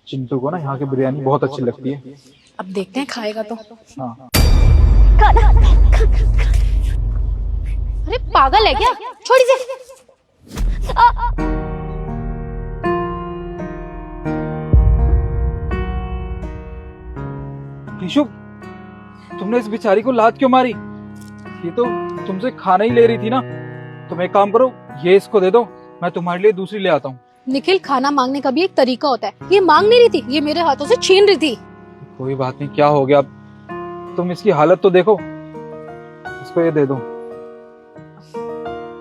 चिंटू को ना यहाँ की बिरयानी बहुत अच्छी लगती है। अब देखते हैं खाएगा तो। हाँ। अरे पागल है क्या? छोड़ इसे। ईशु, तुमने इस बेचारी को लात क्यों मारी? ये तो तुमसे खाना ही ले रही थी ना। तुम एक काम करो, ये इसको दे दो, मैं तुम्हारे लिए दूसरी ले आता हूँ। निखिल, खाना मांगने का भी एक तरीका होता है। ये मांग नहीं रही थी, ये मेरे हाथों से छीन रही थी। कोई बात नहीं, क्या हो गया अब? तुम इसकी हालत तो देखो। इसको ये दे दो।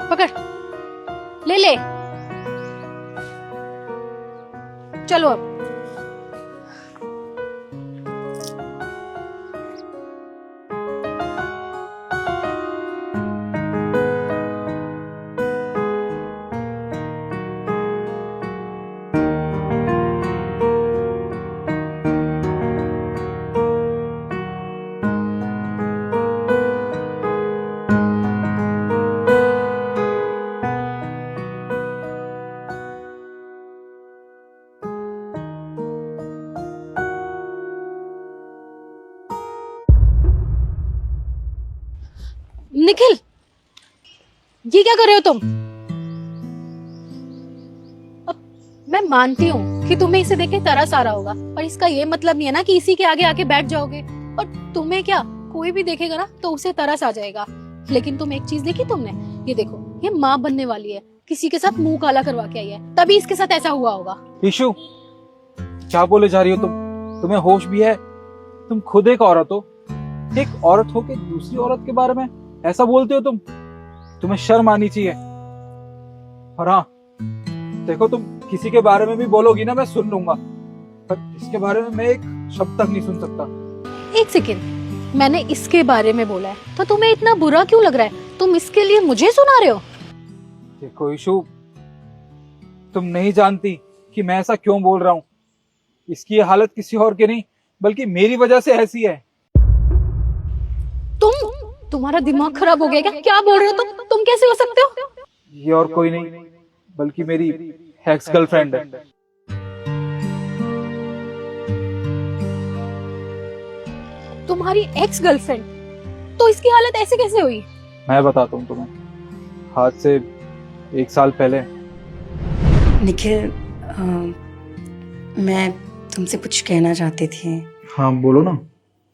पकड़, ले ले। चलो अब। निखिल, ये क्या कर रहे हो तुम? अब मैं मानती हूँ कि तुम्हें इसे देख के तरस आ रहा होगा, पर इसका ये मतलब नहीं है ना कि इसी के आगे आके बैठ जाओगे। और तुम्हें क्या, कोई भी देखेगा ना तो उसे तरस आ जाएगा। लेकिन तुम एक चीज देखी तुमने? ये देखो, ये माँ बनने वाली है, किसी के साथ मुंह काला करवा के आई है, तभी इसके साथ ऐसा हुआ होगा। ईशु, क्या बोले जा रही हो तुम? तुम्हें होश भी है? तुम खुद एक औरत हो। एक औरत हो के दूसरी औरत के बारे में ऐसा बोलते हो तुम? तुम्हें शर्म आनी चाहिए। और हाँ, देखो, तुम किसी के बारे में भी बोलोगी ना, मैं सुन लूंगा, पर इसके बारे में मैं एक शब्द तक नहीं सुन सकता। एक सेकेंड, मैंने इसके बारे में बोला है तो तुम्हें इतना बुरा क्यों लग रहा है? तुम इसके लिए मुझे सुना रहे हो? देखो ईशु, तुम नहीं जानती कि मैं ऐसा क्यों बोल रहा हूँ। इसकी ये हालत किसी और की नहीं, बल्कि मेरी वजह से ऐसी है। तुम्हारा दिमाग खराब हो गया क्या? क्या बोल रहे हो तुम कैसे हो सकते हो? ये और कोई नहीं, बल्कि मेरी एक्स गर्लफ्रेंड है। तुम्हारी एक्स गर्लफ्रेंड? तो इसकी हालत ऐसे कैसे हुई? मैं बताता हूँ तुम्हें। आज से 1 साल पहले। निखिल, मैं तुमसे कुछ कहना चाहती थी। हाँ बोलो ना।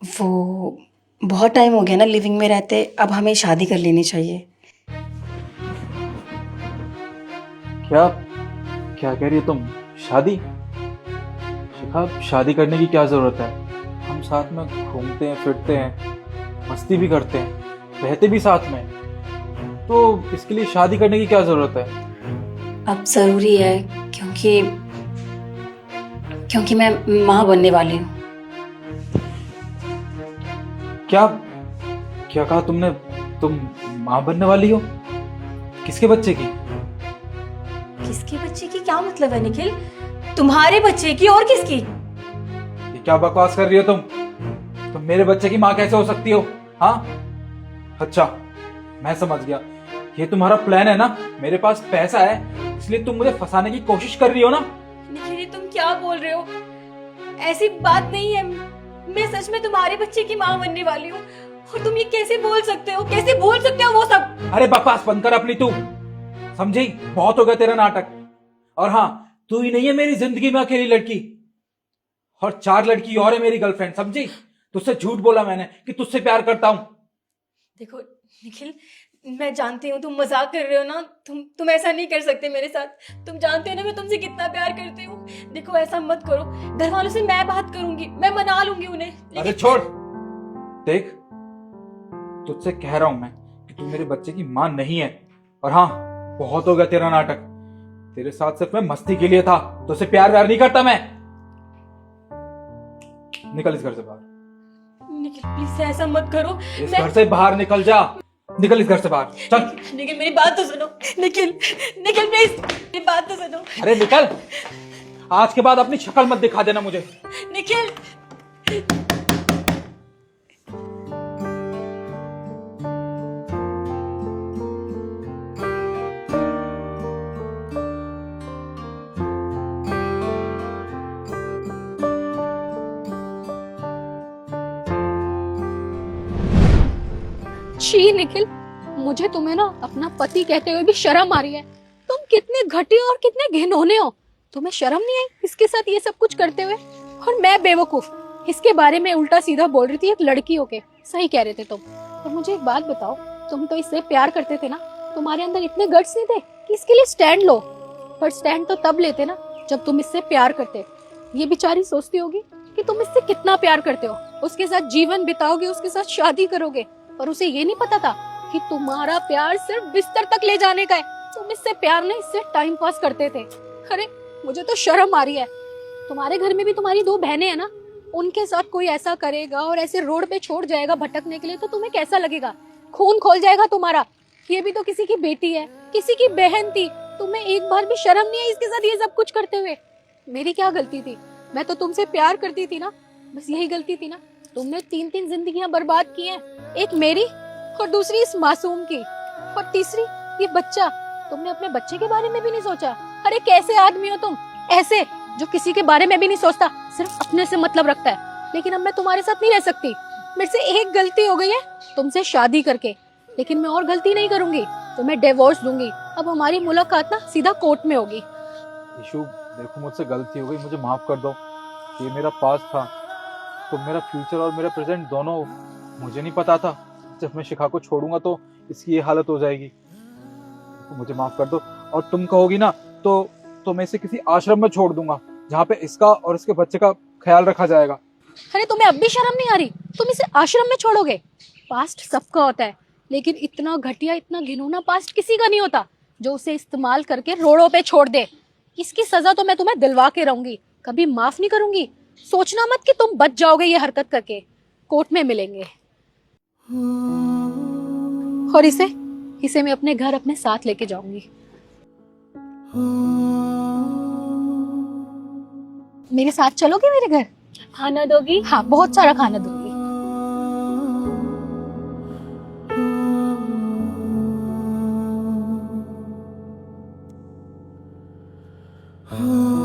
वो बहुत टाइम हो गया ना लिविंग में रहते, अब हमें शादी कर लेनी चाहिए। क्या क्या कह रही हो तुम? शादी? शिखा, शादी करने की क्या जरूरत है? हम साथ में घूमते हैं, फिरते हैं, मस्ती भी करते हैं, रहते भी साथ में, तो इसके लिए शादी करने की क्या जरूरत है? अब जरूरी है, क्योंकि मैं माँ बनने वाली हूँ। क्या क्या कहा तुमने? तुम माँ बनने वाली हो? किसके बच्चे की? किसके बच्चे की क्या मतलब है निखिल? तुम्हारे बच्चे की, और किसकी? ये क्या बकवास कर रही हो तुम मेरे बच्चे की माँ कैसे हो सकती हो? हाँ, अच्छा, मैं समझ गया। ये तुम्हारा प्लान है ना? मेरे पास पैसा है, इसलिए तुम मुझे फंसाने की कोशिश कर रही हो ना? निखिल, तुम क्या बोल रहे हो? ऐसी बात नहीं है। मैं सच में तुम्हारे बच्चे की माँ बनने वाली हूँ। और तुम ये कैसे बोल सकते हो? कैसे बोल सकते हो वो सब? अरे बकवास बंद कर अपनी, तू समझी? बहुत हो गया तेरा नाटक। और हाँ, तू ही नहीं है मेरी जिंदगी में अकेली लड़की, और 4 लड़की और है मेरी गर्लफ्रेंड, समझी? तुझसे झूठ बोला मैंने कि तुझसे प्यार करता हूं। देखो निखिल, मैं जानती हूँ तुम मजाक कर रहे हो ना। तुम ऐसा नहीं कर सकते मेरे साथ। तुम जानते हो ना मैं तुमसे कितना प्यार करती हूँ। देखो, ऐसा मत करो। घर वालों से मैं बात करूंगी, मैं मना लूंगी उन्हें। अरे छोड़, देख, तुझसे कह रहा हूं मैं कि तू मेरे बच्चे की मां नहीं है। और हाँ, बहुत हो गया तेरा नाटक। तेरे साथ सिर्फ मैं मस्ती के लिए था, तुझसे प्यार व्यार नहीं करता मैं। निकल इस घर से बाहर। निखिल प्लीज ऐसा मत करो। इस घर से बाहर निकल जा। निकल इस घर से बाहर, चल। निखिल मेरी बात तो सुनो। निखिल, निखिल प्लीज मेरी बात तो सुनो। अरे निकल, आज के बाद अपनी शक्ल मत दिखा देना मुझे। निखिल, शी निखिल, मुझे तुम्हें ना अपना पति कहते हुए भी शर्म आ रही है। तुम कितने घटिया और कितने घिनौने हो। तुम्हें शर्म नहीं आई इसके साथ ये सब कुछ करते हुए? और मैं बेवकूफ इसके बारे में उल्टा सीधा बोल रही थी एक लड़की होके। सही कह रहे थे तुम। और मुझे एक बात बताओ, तुम तो इससे प्यार करते थे ना, तुम्हारे अंदर इतने गट्स नहीं थे कि इसके लिए स्टैंड लो? पर स्टैंड तो तब लेते ना जब तुम इससे प्यार करते। ये बेचारी सोचती होगी कि तुम इससे कितना प्यार करते हो, उसके साथ जीवन बिताओगे, उसके साथ शादी करोगे, पर उसे ये नहीं पता था कि तुम्हारा प्यार सिर्फ बिस्तर तक ले जाने का है। तुम इससे प्यार नहीं, इससे टाइम पास करते थे। अरे मुझे तो शर्म आ रही है। तुम्हारे घर में भी तुम्हारी 2 बहनें हैं ना, उनके साथ कोई ऐसा करेगा और ऐसे रोड पे छोड़ जाएगा भटकने के लिए, तो तुम्हें कैसा लगेगा? खून खोल जाएगा तुम्हारा। ये भी तो किसी की बेटी है, किसी की बहन थी। तुम्हें एक बार भी शर्म नहीं है इसके साथ ये सब कुछ करते हुए? मेरी क्या गलती थी? मैं तो तुमसे प्यार करती थी ना, बस यही गलती थी ना। तुमने 3 जिंदगियां बर्बाद की हैं, एक मेरी और दूसरी इस मासूम की, और तीसरी ये बच्चा। तुमने अपने बच्चे के बारे में भी नहीं सोचा। अरे कैसे आदमी हो तुम, ऐसे जो किसी के बारे में भी नहीं सोचता, सिर्फ अपने से मतलब रखता है। लेकिन अब मैं तुम्हारे साथ नहीं रह सकती। मेरे से एक गलती हो गई है तुमसे शादी करके, लेकिन मैं और गलती नहीं करूंगी। तो मैं डिवोर्स दूंगी। अब हमारी मुलाकात ना सीधा कोर्ट में होगी। ईशु देखो, मुझसे गलती हो गई, मुझे माफ कर दो। ये मेरा पास्ट था, तो मेरा फ्यूचर और मेरा प्रेजेंट दोनों मुझे नहीं पता था। जब मैं शिखा को छोड़ूंगा तो इसकी ये हालत हो जाएगी। तो मुझे माफ कर दो। और तुम कहोगी ना तो मैं इसे किसी आश्रम में छोड़ दूंगा, जहाँ पे इसका और इसके बच्चे का ख्याल रखा जाएगा। अरे तुम्हें अब भी शर्म नहीं आ रही? तुम इसे आश्रम में छोड़ोगे? पास्ट सबका होता है, लेकिन इतना घटिया, इतना घिनौना पास्ट किसी का नहीं होता जो उसे इस्तेमाल करके रोडों पे छोड़ दे। इसकी सजा तो मैं तुम्हें दिलवा के रहूंगी, कभी माफ नहीं करूंगी। सोचना मत कि तुम बच जाओगे ये हरकत करके। कोर्ट में मिलेंगे। और इसे मैं अपने घर अपने साथ लेके जाऊंगी। मेरे साथ चलोगे मेरे घर? खाना दोगी? हाँ, बहुत सारा खाना दूंगी। Oh